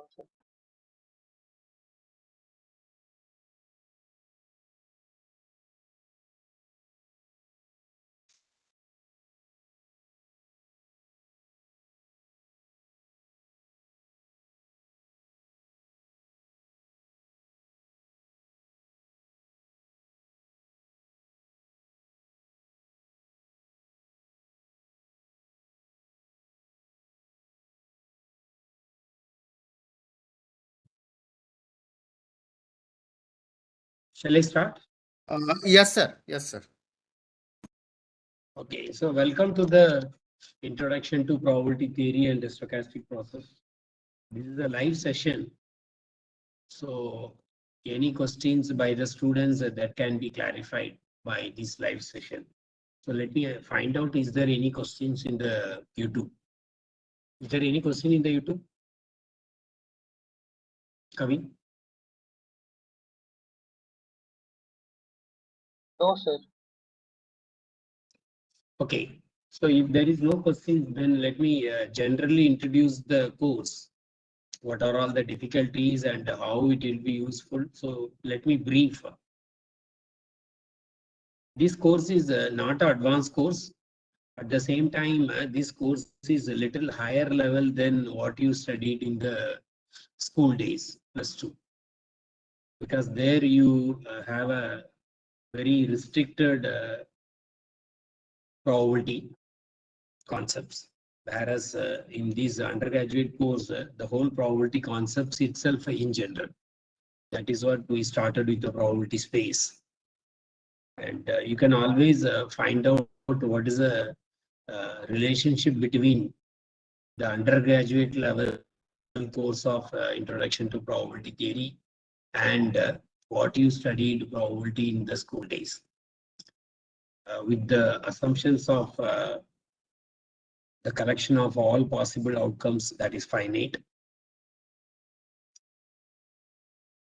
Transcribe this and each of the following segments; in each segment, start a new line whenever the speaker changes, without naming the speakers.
concept.
Shall I start?
Yes, sir. Yes, sir.
Okay, so welcome to the introduction to probability theory and the stochastic process. This is a live session. So any questions by the students that can be clarified by this live session. So let me find out, is there any questions in the YouTube? Is there any question in the YouTube? Kavin?
No, sir.
Okay, so if there is no questions, then let me generally introduce the course. What are all the difficulties and how it will be useful? So let me brief. This course is not an advanced course. At the same time, this course is a little higher level than what you studied in the school days, +2. Because there you have a very restricted probability concepts. Whereas in this undergraduate course, the whole probability concepts itself in general. That is what we started with the probability space. And you can always find out what is the relationship between the undergraduate level course of introduction to probability theory and what you studied probability in the school days. With the assumptions of the collection of all possible outcomes that is finite.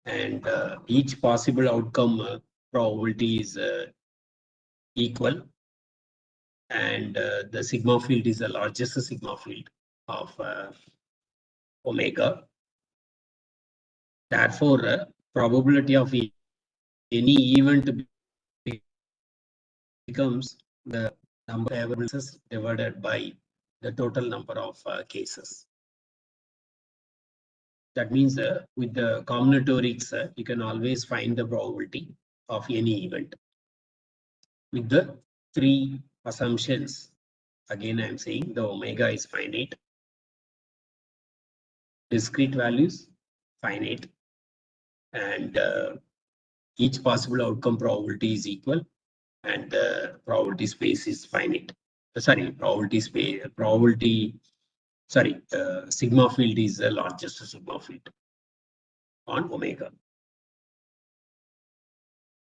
And each possible outcome probability is equal. And the sigma field is the largest sigma field of omega. Therefore, probability of any event becomes the number of evidences divided by the total number of cases. That means with the combinatorics, you can always find the probability of any event. With the three assumptions, again I am saying the omega is finite, discrete values finite, and each possible outcome probability is equal, and the probability space is finite. Sorry, probability space, sigma field is the largest sigma field on omega.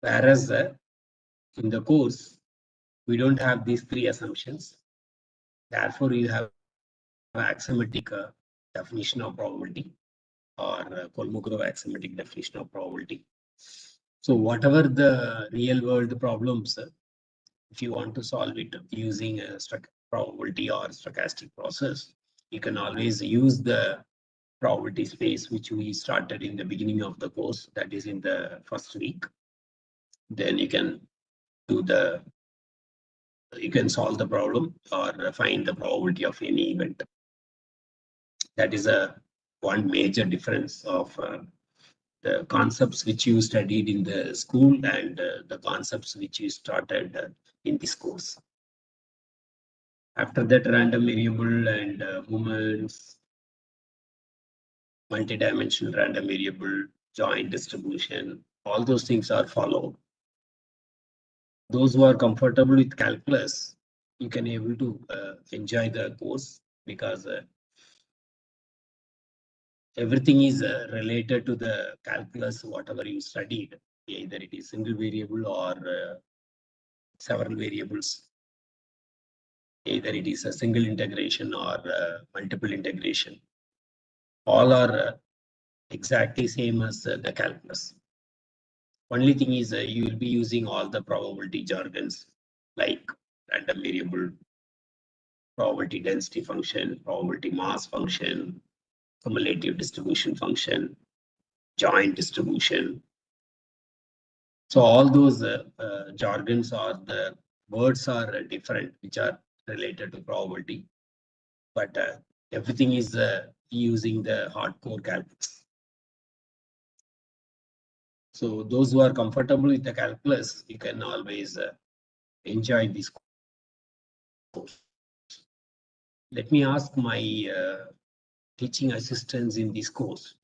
Whereas in the course, we don't have these three assumptions. Therefore, you have axiomatic definition of probability, or Kolmogorov axiomatic definition of probability. So whatever the real world problems, if you want to solve it using a probability or stochastic process, you can always use the probability space which we started in the beginning of the course, that is in the first week. Then you can solve the problem or find the probability of any event. That is one major difference of the concepts which you studied in the school and the concepts which you started in this course. After that, random variable and movements, multidimensional random variable, joint distribution, all those things are followed. Those who are comfortable with calculus, you can able to enjoy the course, because everything is related to the calculus, whatever you studied, either it is single variable or several variables. Either it is a single integration or multiple integration. All are exactly same as the calculus. Only thing is you will be using all the probability jargons like random variable, probability density function, probability mass function, cumulative distribution function, joint distribution. So all those jargons or the words are different, which are related to probability, but everything is using the hardcore calculus. So those who are comfortable with the calculus, you can always enjoy this course. Let me ask my teaching assistants in this course.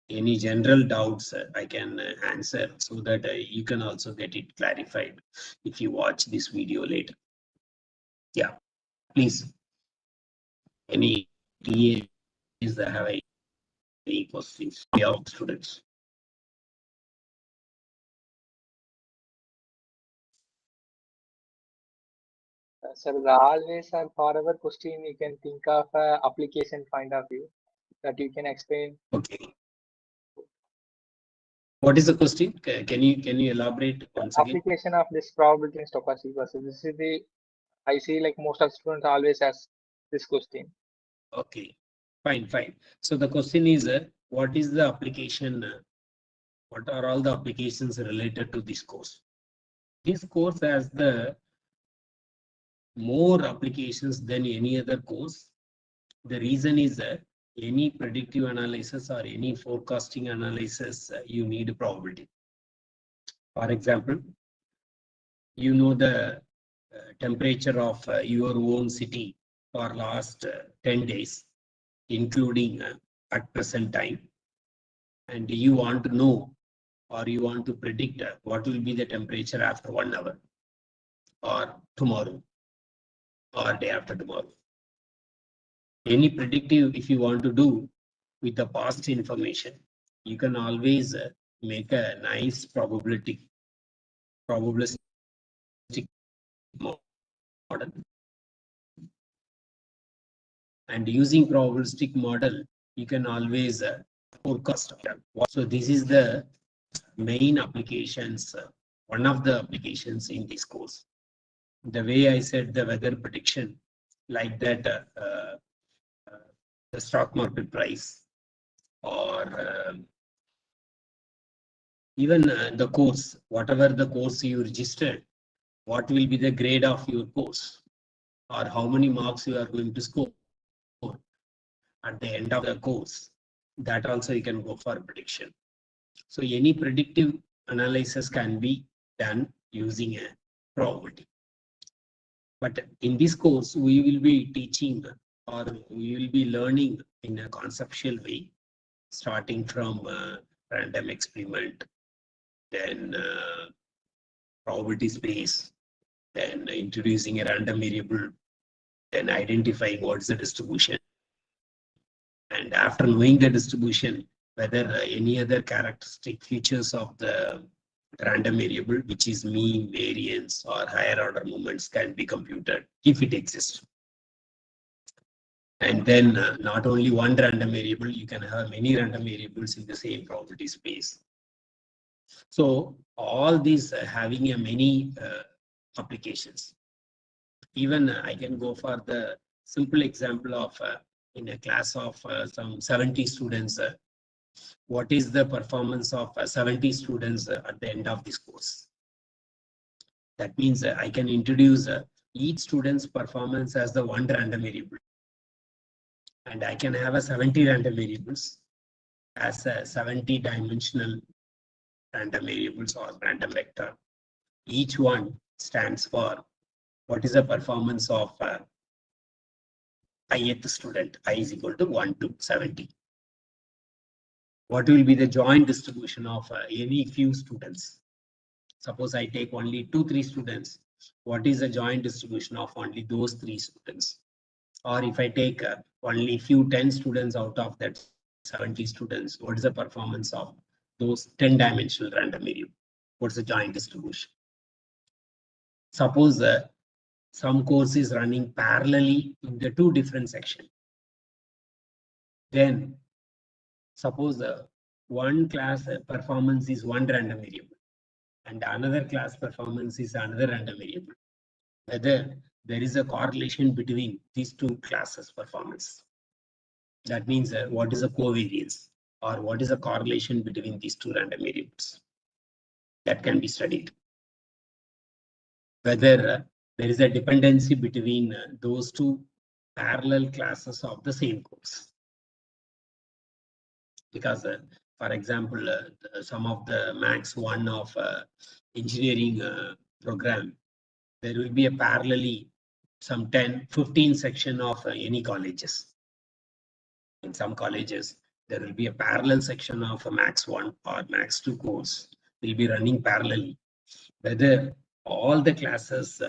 Any general doubts I can answer so that you can also get it clarified if you watch this video later. Yeah, please. Any TAs that have any questions? We have students.
Sir, always and forever question you can think of application point of view that you can explain.
Okay. What is the question? Can you elaborate once again?
Application of this probability in stochastic process. This is the I see like most of students always ask this question.
Okay, fine. So the question is, what is the application? What are all the applications related to this course? This course has the more applications than any other course. The reason is that any predictive analysis or any forecasting analysis, you need probability. For example, you know the temperature of your own city for last 10 days, including at present time, and you want to know or you want to predict what will be the temperature after 1 hour or tomorrow or day after tomorrow. Any predictive, if you want to do with the past information, you can always make a nice probabilistic model. And using probabilistic model, you can always forecast. So this is the main applications, one of the applications in this course. The way I said the weather prediction, like that the stock market price, or even the course, whatever the course you registered, what will be the grade of your course, or how many marks you are going to score at the end of the course. That also you can go for prediction. So any predictive analysis can be done using a probability. But in this course, we will be teaching or we will be learning in a conceptual way, starting from random experiment, then probability space, then introducing a random variable, then identifying what's the distribution. And after knowing the distribution, whether any other characteristic features of the random variable, which is mean, variance, or higher order moments, can be computed if it exists. And then not only one random variable, you can have many random variables in the same probability space. So all these having a many applications. Even I can go for the simple example of in a class of some 70 students, what is the performance of 70 students at the end of this course? That means I can introduce each student's performance as the one random variable. And I can have a 70 random variables as a 70 dimensional random variables or random vector. Each one stands for what is the performance of ith student. I is equal to 1 to 70. What will be the joint distribution of any few students? Suppose I take only 2-3 students. What is the joint distribution of only those 3 students? Or if I take only few 10 students out of that 70 students, what is the performance of those 10-dimensional random variable? What's the joint distribution? Suppose some course is running parallelly in the 2 different sections. Then suppose one class performance is one random variable and another class performance is another random variable. Whether there is a correlation between these 2 classes performance. That means what is a covariance or what is a correlation between these two random variables? That can be studied. Whether there is a dependency between those two parallel classes of the same course. Because, for example, some of the Max 1 of engineering program, there will be a parallelly some 10, 15 section of any colleges. In some colleges, there will be a parallel section of a Max 1 or Max 2 course will be running parallelly. Whether all the classes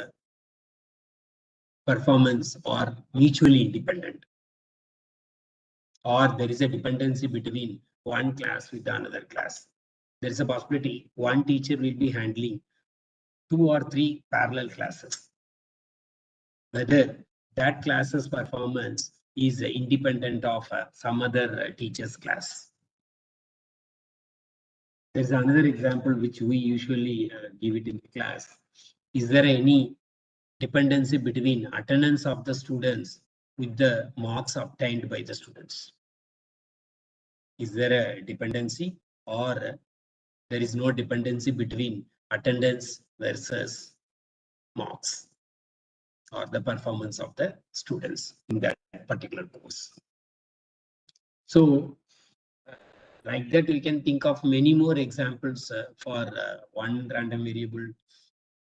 performance are mutually independent, or there is a dependency between one class with another class. There is a possibility one teacher will be handling 2 or 3 parallel classes. Whether that class's performance is independent of some other teacher's class. There's another example which we usually give it in class. Is there any dependency between attendance of the students with the marks obtained by the students? Is there a dependency, or there is no dependency between attendance versus marks or the performance of the students in that particular course? So like that, we can think of many more examples for one random variable,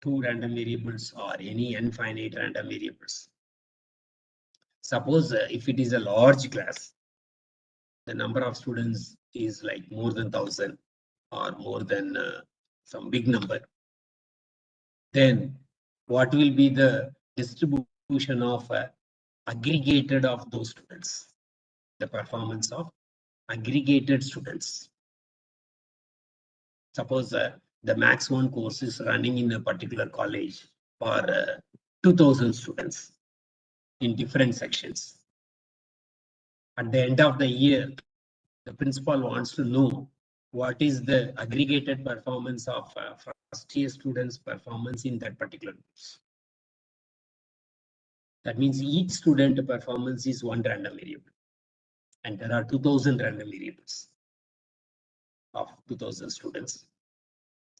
2 random variables, or any infinite random variables. Suppose if it is a large class, the number of students is like more than 1,000 or more than some big number, then what will be the distribution of aggregated of those students, the performance of aggregated students? Suppose the Max 1 course is running in a particular college for 2,000 students in different sections. At the end of the year, the principal wants to know what is the aggregated performance of first year students' performance in that particular course. That means each student performance is one random variable, and there are 2,000 random variables of 2,000 students.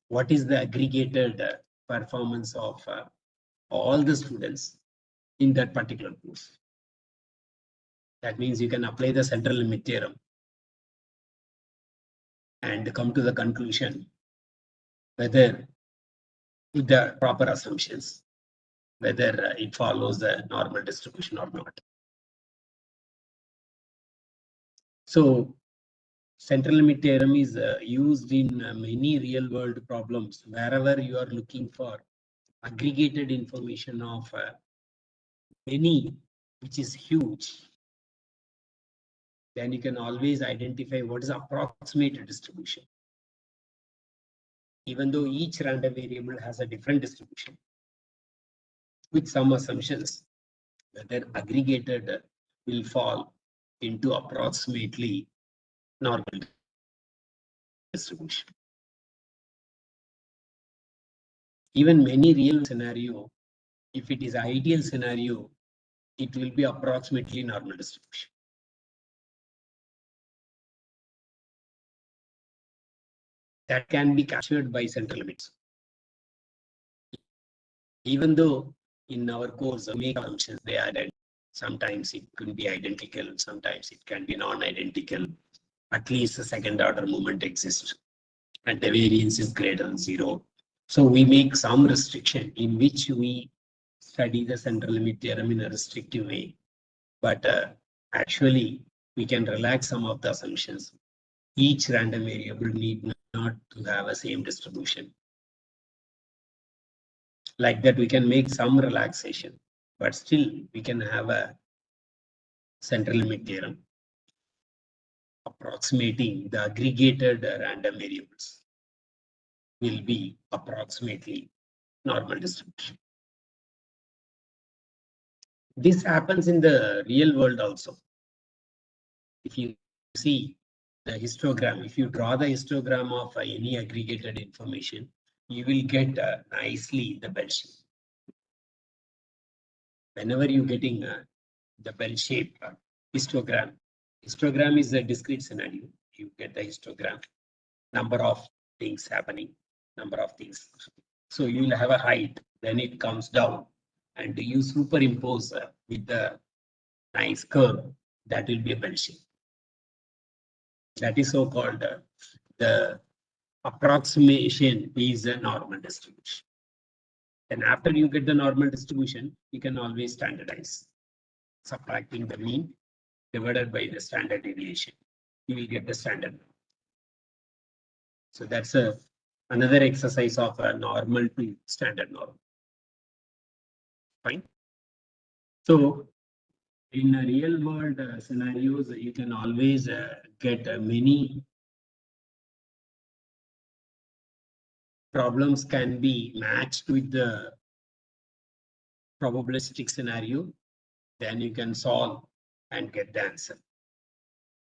What is the aggregated performance of all the students in that particular course? That means you can apply the central limit theorem and come to the conclusion whether with the proper assumptions, whether it follows the normal distribution or not. So central limit theorem is used in many real world problems wherever you are looking for aggregated information of many, which is huge. Then you can always identify what is approximate distribution, even though each random variable has a different distribution with some assumptions, whether aggregated will fall into approximately normal distribution. Even many real scenario, if it is ideal scenario, it will be approximately normal distribution. That can be captured by central limits. Even though in our course we make assumptions, they are identical. Sometimes it could be identical, sometimes it can be non-identical. At least a second order movement exists and the variance is greater than 0. So we make some restriction in which we study the central limit theorem in a restrictive way. But actually, we can relax some of the assumptions. Each random variable need not to have a same distribution. Like that, we can make some relaxation, but still we can have a central limit theorem approximating the aggregated random variables will be approximately normal distribution. This happens in the real world also. If you see the histogram, if you draw the histogram of any aggregated information, you will get nicely the bell shape. Whenever you're getting the bell shape histogram, Histogram is a discrete scenario. You get the histogram, number of things happening, number of things. So you will have a height, then it comes down, and you superimpose with the nice curve. That will be a bell shape. That is so called the approximation is a normal distribution. And after you get the normal distribution, you can always standardize, subtracting the mean divided by the standard deviation. You will get the standard. So that's another exercise of a normal to standard norm. Fine. So in a real world scenarios, you can always get many problems can be matched with the probabilistic scenario. Then you can solve and get the answer.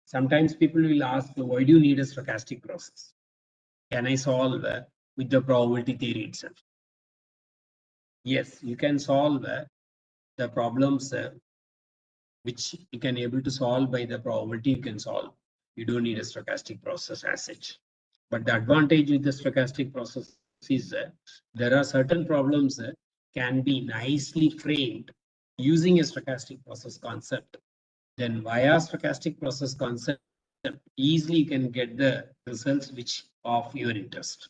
Sometimes people will ask, why do you need a stochastic process? Can I solve with the probability theory itself? Yes, you can solve the problems which you can able to solve by the probability you can solve. You don't need a stochastic process as such. But the advantage with the stochastic process is there are certain problems can be nicely framed using a stochastic process concept. Then via stochastic process concept, easily you can get the results which of your interest.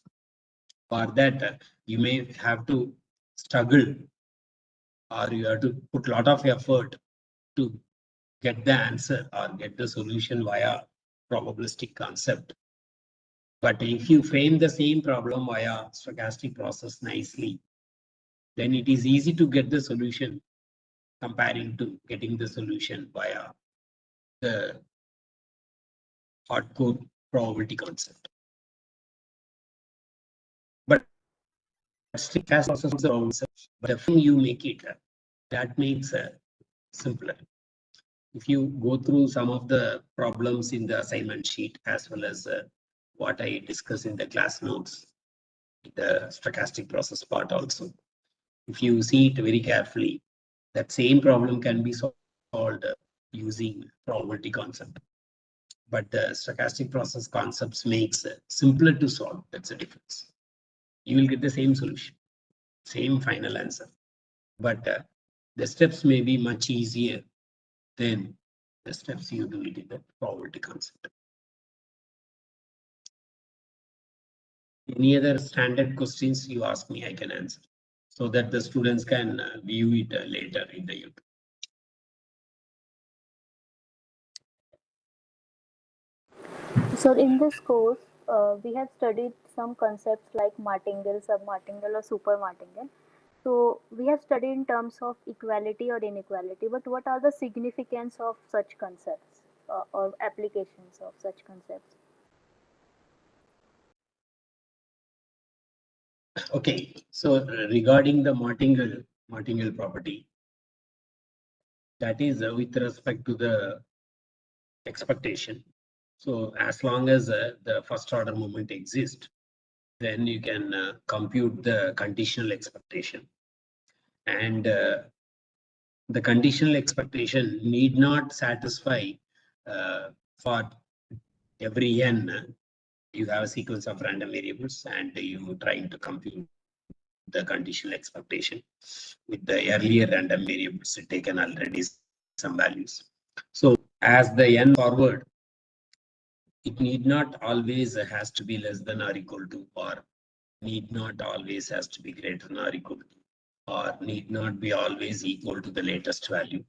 For that, you may have to struggle or you have to put a lot of effort to get the answer or get the solution via probabilistic concept. But if you frame the same problem via stochastic process nicely, then it is easy to get the solution comparing to getting the solution via the hardcore probability concept. But stochastic process is the concept, but the thing you make it, that makes simpler. If you go through some of the problems in the assignment sheet as well as what I discuss in the class notes, the stochastic process part also, if you see it very carefully, that same problem can be solved using probability concept. But the stochastic process concepts makes simpler to solve. That's the difference. You will get the same solution, same final answer, but the steps may be much easier than the steps you do it in the probability concept. Any other standard questions you ask me, I can answer so that the students can view it later in the YouTube.
So in this course, we have studied some concepts like martingale, submartingale, or supermartingale. So we have studied in terms of equality or inequality, but what are the significance of such concepts or applications of such concepts?
Okay, so regarding the martingale property, that is with respect to the expectation. So as long as the first order moment exists, then you can compute the conditional expectation. And the conditional expectation need not satisfy for every n. You have a sequence of random variables and you trying to compute the conditional expectation with the earlier random variables taken already some values. So as the n forward, it need not always has to be less than or equal to, or need not always has to be greater than or equal to, or need not be always equal to the latest value.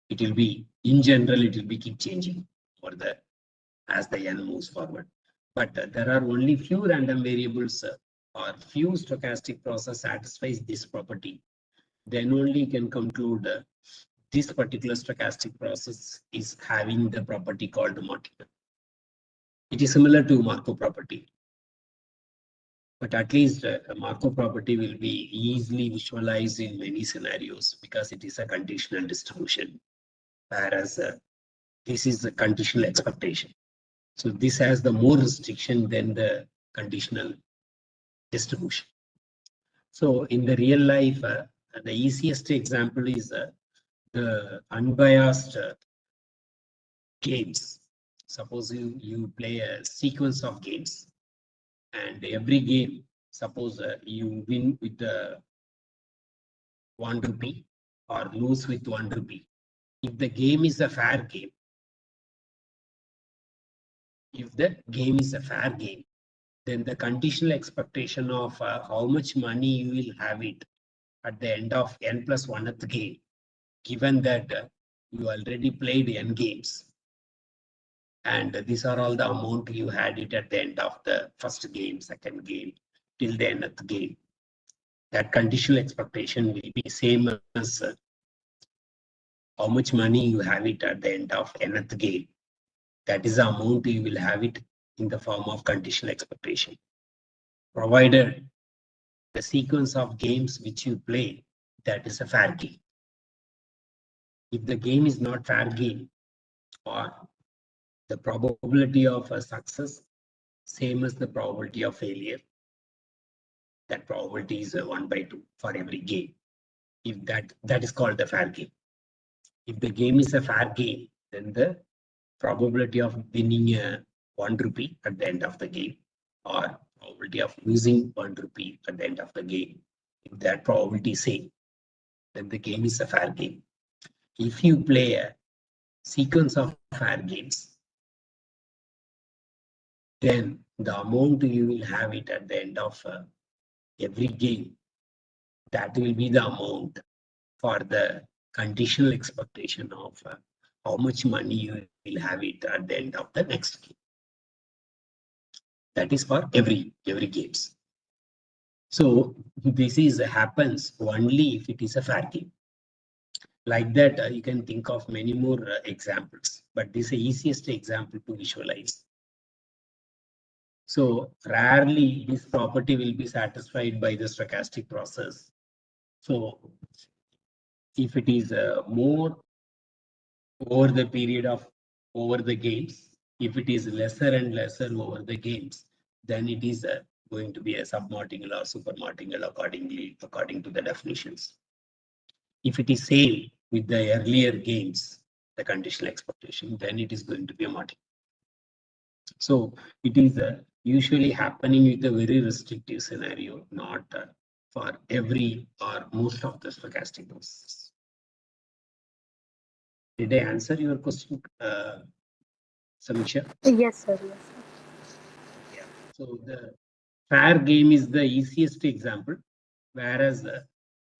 It will be, in general, it will be keep changing for the as the n moves forward. But there are only few random variables or few stochastic process satisfies this property. Then only you can conclude this particular stochastic process is having the property called martingale. It is similar to Markov property. But at least a Markov property will be easily visualized in many scenarios because it is a conditional distribution, whereas this is a conditional expectation. So this has the more restriction than the conditional distribution. So in the real life, the easiest example is the unbiased games. Suppose you play a sequence of games, and every game, suppose you win with 1 rupee or lose with 1 rupee. If the game is a fair game, then the conditional expectation of how much money you will have it at the end of n plus 1th game, given that you already played n games, and these are all the amount you had it at the end of the first game, second game, till the nth game. That conditional expectation will be same as how much money you have it at the end of nth game. That is the amount you will have it in the form of conditional expectation, provided the sequence of games which you play, that is a fair game. If the game is not fair game, or the probability of a success same as the probability of failure, that probability is 1/2 for every game. If that is called the fair game. If the game is a fair game, then the probability of winning 1 rupee at the end of the game, or probability of losing 1 rupee at the end of the game, if that probability is same, then the game is a fair game. If you play a sequence of fair games, then the amount you will have it at the end of every game, that will be the amount for the conditional expectation of how much money you will have it at the end of the next game. That is for every games. So this happens only if it is a fair game. Like that, you can think of many more examples, but this is the easiest example to visualize. So rarely this property will be satisfied by the stochastic process. So if it is more over the period of over the games, if it is lesser and lesser over the games, then it is going to be a submartingale or supermartingale according to the definitions. If it is same with the earlier games, the conditional expectation, then it is going to be a martingale. So it is usually happening with a very restrictive scenario, not for every or most of the stochastic processes. Did I answer your question, Samiksha?
Yes, sir. Yes, sir.
Yeah. So the fair game is the easiest example, whereas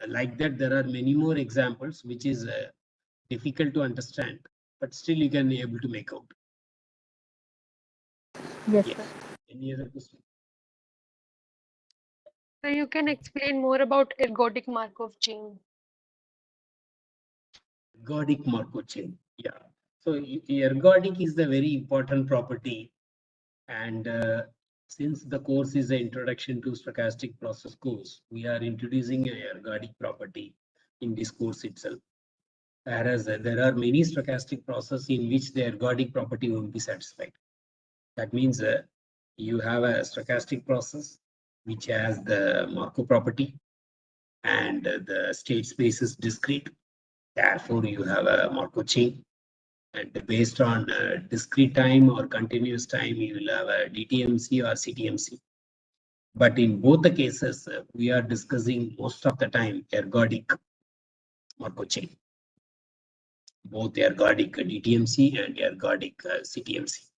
like that there are many more examples which is difficult to understand, but still you can be able to make out.
Yes,
Yeah.
sir.
Any other question?
So you can explain more about ergodic Markov chain.
Ergodic Markov chain. Yeah. So ergodic is the very important property, and since the course is an introduction to stochastic process course, we are introducing a ergodic property in this course itself. Whereas there are many stochastic processes in which the ergodic property won't be satisfied. That means you have a stochastic process which has the Markov property, and the state space is discrete. Therefore, you have a Markov chain. And based on discrete time or continuous time, you will have a DTMC or CTMC. But in both the cases, we are discussing most of the time ergodic Markov chain. Both ergodic DTMC and ergodic CTMC.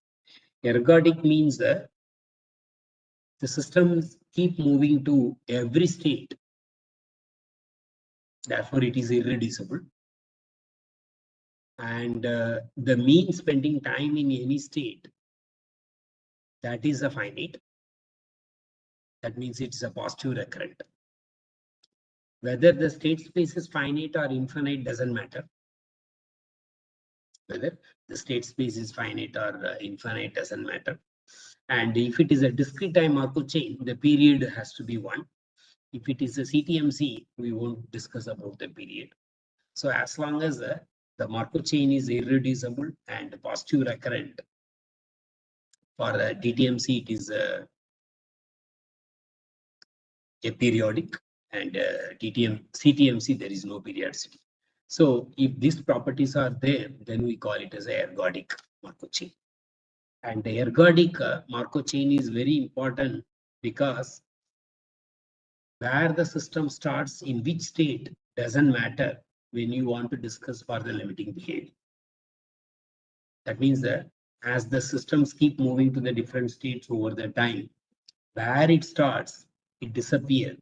Ergodic means the systems keep moving to every state. Therefore, it is irreducible. And the mean spending time in any state, that is a finite. That means it's a positive recurrent. Whether the state space is finite or infinite doesn't matter. Whether the state space is finite or infinite doesn't matter. And if it is a discrete time Markov chain, the period has to be 1. If it is a CTMC, we won't discuss about the period. So as long as the Markov chain is irreducible and positive recurrent, for DTMC it is aperiodic, and CTMC there is no periodicity. So if these properties are there, then we call it as ergodic. Markov chain. And the ergodic Markov chain is very important because where the system starts in which state doesn't matter when you want to discuss for the limiting behavior. That means that as the systems keep moving to the different states over the time, where it starts, it disappears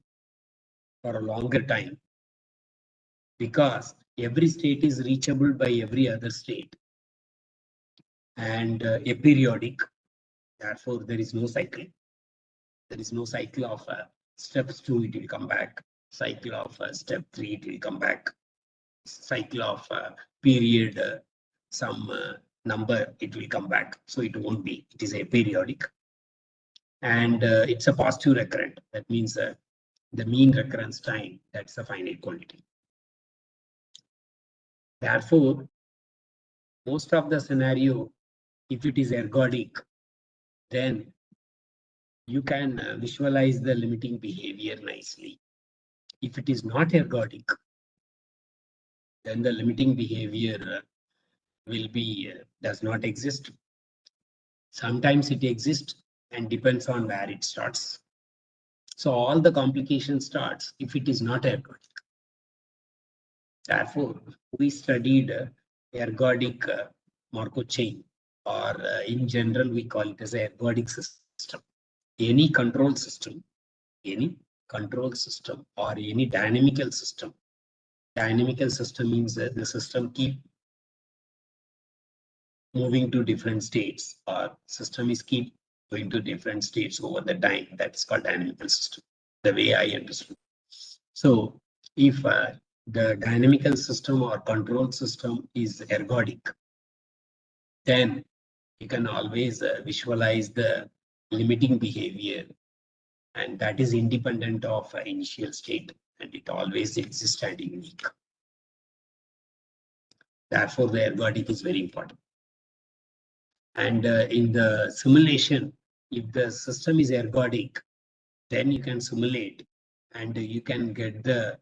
for a longer time because every state is reachable by every other state and aperiodic. Therefore, there is no cycle. There is no cycle of steps 2, it will come back. Cycle of step 3, it will come back. Cycle of period some number, it will come back. So it won't be. It is aperiodic. And it's a positive recurrent. That means the mean recurrence time, that's a finite quantity. Therefore, most of the scenario, if it is ergodic, then you can visualize the limiting behavior nicely. If it is not ergodic, then the limiting behavior will be does not exist. Sometimes it exists and depends on where it starts. So all the complication starts if it is not ergodic. Therefore, we studied ergodic Markov chain, or in general, we call it as an ergodic system. Any control system or any dynamical system. Dynamical system means that the system keep moving to different states, or system is keep going to different states over the time. That's called dynamical system, the way I understood. So if the dynamical system or control system is ergodic, then you can always visualize the limiting behavior, and that is independent of initial state, and it always exists and unique. Therefore, the ergodic is very important. And in the simulation, if the system is ergodic, then you can simulate and you can get the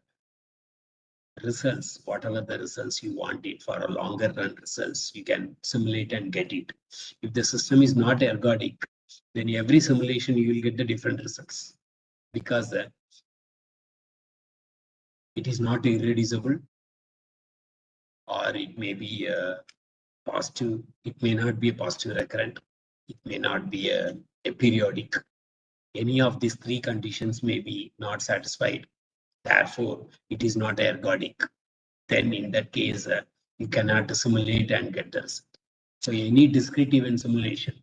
results, whatever the results you want it for a longer run results, you can simulate and get it. If the system is not ergodic, then every simulation you will get the different results because it is not irreducible, or it may be positive, it may not be a positive recurrent, it may not be a periodic. Any of these 3 conditions may be not satisfied. Therefore, it is not ergodic. Then in that case, you cannot simulate and get the result. So any discrete event simulation,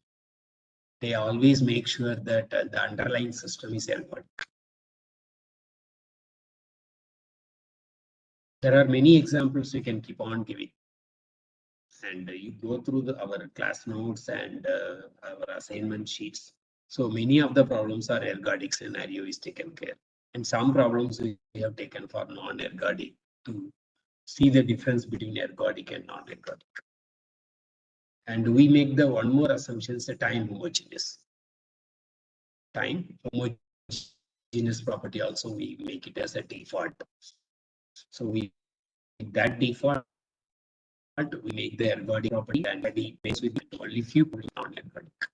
they always make sure that the underlying system is ergodic. There are many examples you can keep on giving. And you go through our class notes and our assignment sheets. So many of the problems are ergodic scenario is taken care. And some problems we have taken for non-ergodic to see the difference between ergodic and non-ergodic. And we make the one more assumption, the time homogeneous. Time homogeneous property also we make it as a default. So we that default we make the ergodic property and the base with only few non-ergodic.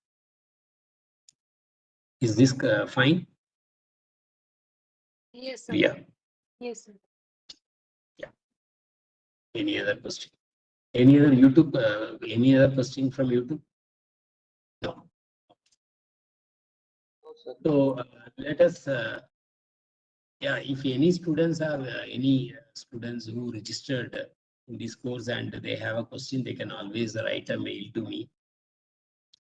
Is this fine?
Yes, sir.
Yeah.
Yes, sir.
Yeah. Any other question? Any other YouTube? Any other question from YouTube? No.
No, sir.
So let us. Yeah, if any students are any students who registered in this course and they have a question, they can always write a mail to me.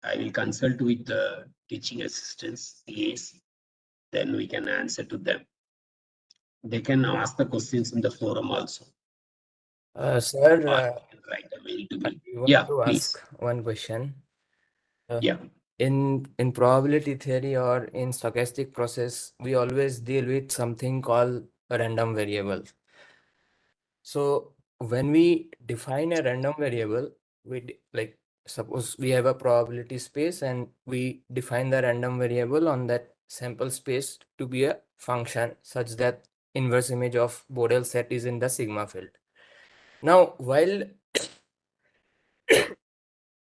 I will consult with the teaching assistants, TAs, then we can answer to them. They can ask the questions in the forum also.
Sir,
Or they can write a mail to me.
I want
Yeah,
to
please.
ask one question.
Yeah.
In probability theory or in stochastic process, we always deal with something called a random variable. So when we define a random variable, like suppose we have a probability space and we define the random variable on that sample space to be a function such that inverse image of Borel set is in the sigma field. Now, while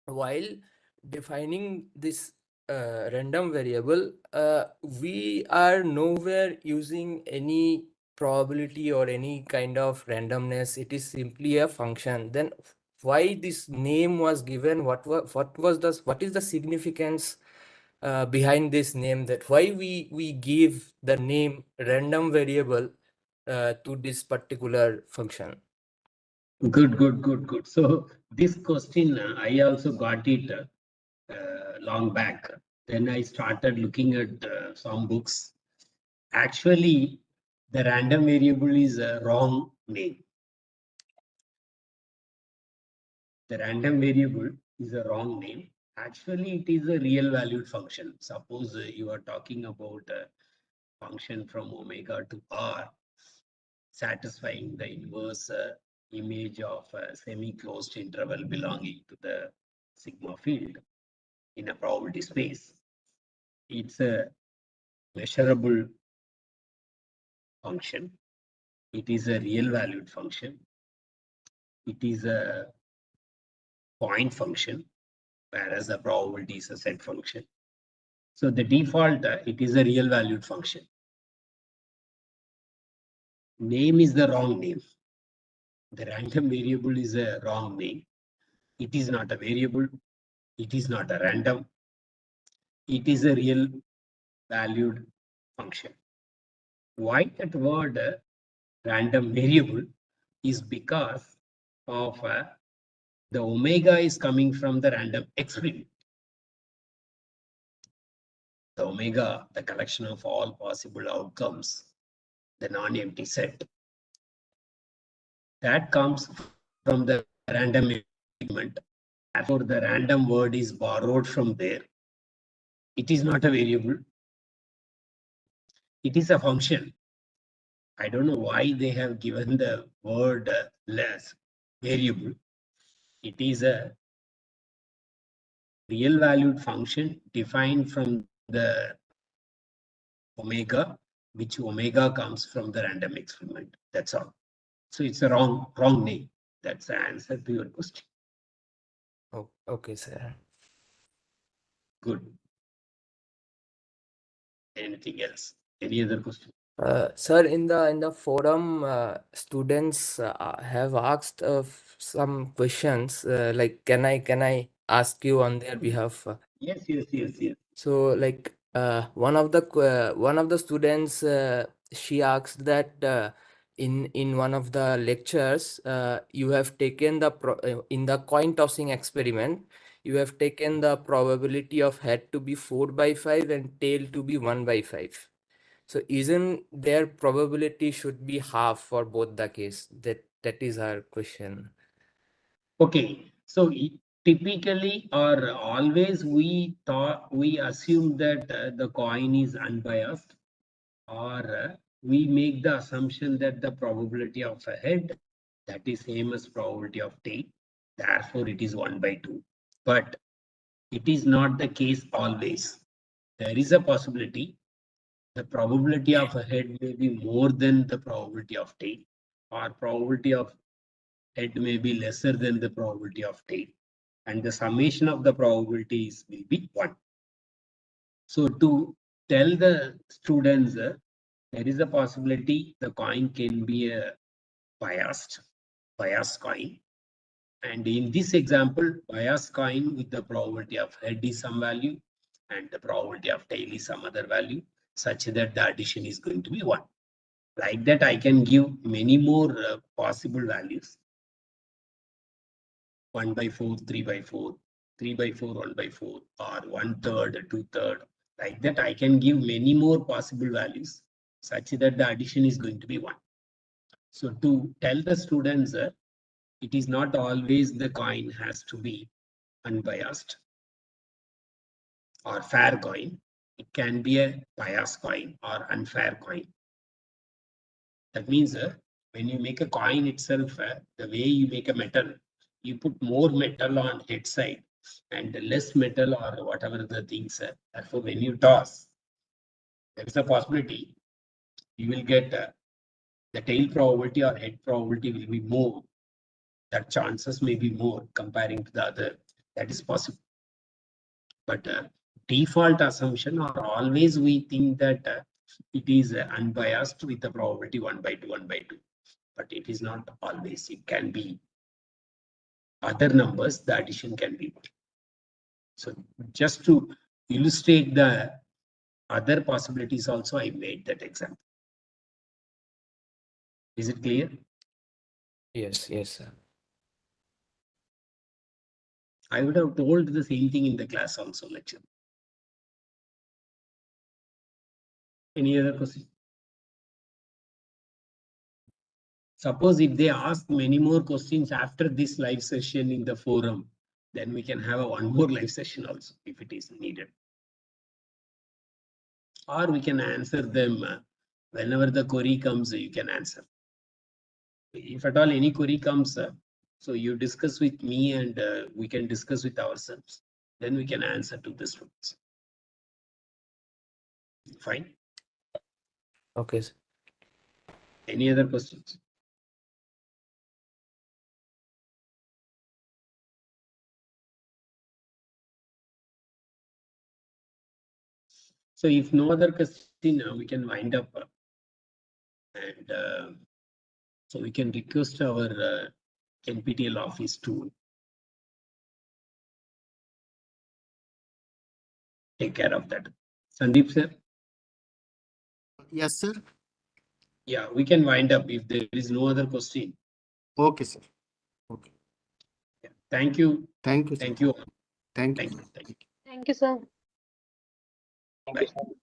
while defining this random variable, we are nowhere using any probability or any kind of randomness. It is simply a function. Then why this name was given? What is the significance behind this name? That why we give the name random variable to this particular function?
Good. So this question, I also got it long back. Then I started looking at some books. Actually, the random variable is a wrong name. The random variable is a wrong name. Actually, it is a real valued function. Suppose you are talking about a function from omega to r, satisfying the inverse image of a semi-closed interval belonging to the sigma field in a probability space. It's a measurable function. It is a real valued function. It is a point function, whereas the probability is a set function. So the default, it is a real valued function. Name is the wrong name. The random variable is a wrong name. It is not a variable. It is not a random. It is a real valued function. Why that word random variable is because of the omega is coming from the random experiment. The omega, the collection of all possible outcomes, the non-empty set, that comes from the random experiment. Therefore, the random word is borrowed from there. It is not a variable. It is a function. I don't know why they have given the word less variable. It is a real valued function defined from the omega, which omega comes from the random experiment. That's all. So it's a wrong name. That's the answer to your question.
Oh, okay, sir.
Good. Anything else? Any other question?
Sir, in the forum, students have asked some questions. Like, can I ask you on their behalf?
Yes.
So, like, one of the students, she asked that in one of the lectures, you have taken in the coin tossing experiment, you have taken the probability of head to be 4/5 and tail to be 1/5. So isn't their probability should be half for both the case? That is our question.
Okay. So typically or always we assume that the coin is unbiased, or we make the assumption that the probability of a head, that is same as probability of tail. Therefore, it is 1/2. But it is not the case always. There is a possibility the probability of a head may be more than the probability of tail, or probability of head may be lesser than the probability of tail, and the summation of the probabilities will be 1. So to tell the students there is a possibility the coin can be a biased coin, and in this example biased coin with the probability of head is some value and the probability of tail is some other value, such that the addition is going to be 1. Like that, I can give many more possible values. 1/4, 3/4, 3/4, 1/4, or 1/3, 2/3. Like that, I can give many more possible values such that the addition is going to be 1. So to tell the students, it is not always the coin has to be unbiased or fair coin. It can be a biased coin or unfair coin. That means when you make a coin itself, the way you make a metal, you put more metal on head side and less metal or whatever the things. Therefore, when you toss, there is a possibility you will get the tail probability or head probability will be more. That chances may be more comparing to the other. That is possible. But default assumption or always we think that it is unbiased with the probability 1 by 2, 1 by 2. But it is not always. It can be other numbers, the addition can be 1. So just to illustrate the other possibilities also, I made that example. Is it clear?
Yes, yes, sir.
I would have told the same thing in the class also lecture. Any other question? Suppose if they ask many more questions after this live session in the forum, then we can have one more live session also if it is needed. Or we can answer them whenever the query comes, you can answer. If at all any query comes, so you discuss with me and we can discuss with ourselves. Then we can answer to the students. Fine.
Okay, sir.
Any other questions? So if no other question, we can wind up. And so we can request our NPTEL office to take care of that. Sandeep sir?
Yes, sir.
Yeah, we can wind up if there is no other question.
Okay, sir. Okay.
Yeah. Thank you.
Thank you, sir.
Thank you.
Thank you.
Thank you. Thank you.
Thank you, sir.
Thank you,
Bye.
sir.